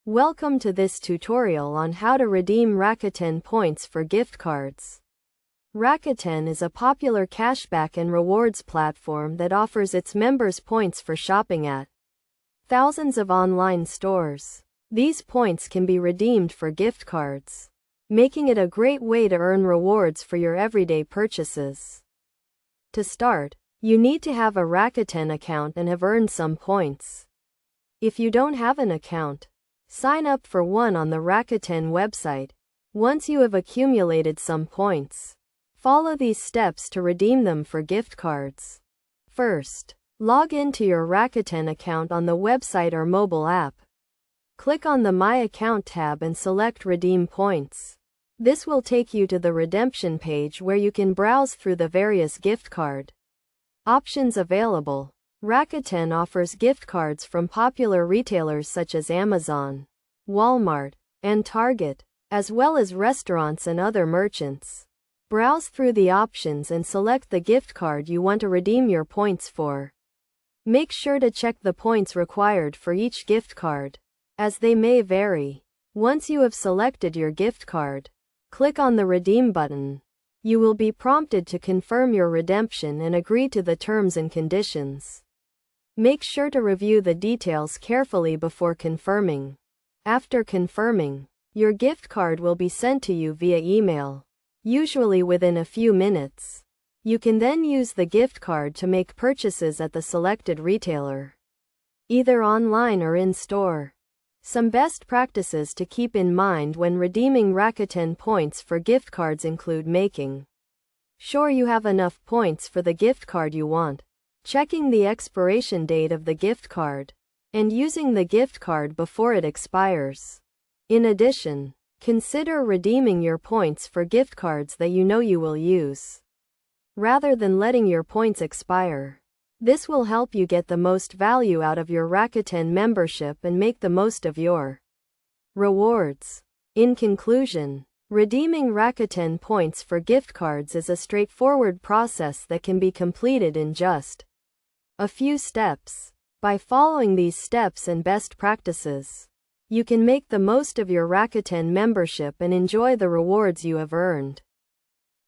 Welcome to this tutorial on how to redeem Rakuten points for gift cards. Rakuten is a popular cashback and rewards platform that offers its members points for shopping at thousands of online stores. These points can be redeemed for gift cards, making it a great way to earn rewards for your everyday purchases. To start, you need to have a Rakuten account and have earned some points. If you don't have an account, sign up for one on the Rakuten website. Once you have accumulated some points, follow these steps to redeem them for gift cards. First, log into your Rakuten account on the website or mobile app. Click on the My Account tab and select Redeem Points. This will take you to the redemption page where you can browse through the various gift card options available. Rakuten offers gift cards from popular retailers such as Amazon, Walmart, and Target, as well as restaurants and other merchants. Browse through the options and select the gift card you want to redeem your points for. Make sure to check the points required for each gift card, as they may vary. Once you have selected your gift card, click on the Redeem button. You will be prompted to confirm your redemption and agree to the terms and conditions. Make sure to review the details carefully before confirming. After confirming, your gift card will be sent to you via email, usually within a few minutes. You can then use the gift card to make purchases at the selected retailer, either online or in store. Some best practices to keep in mind when redeeming Rakuten points for gift cards include making sure you have enough points for the gift card you want, checking the expiration date of the gift card, and using the gift card before it expires. In addition, consider redeeming your points for gift cards that you know you will use, rather than letting your points expire. This will help you get the most value out of your Rakuten membership and make the most of your rewards. In conclusion, redeeming Rakuten points for gift cards is a straightforward process that can be completed in just a few steps. By following these steps and best practices, you can make the most of your Rakuten membership and enjoy the rewards you have earned.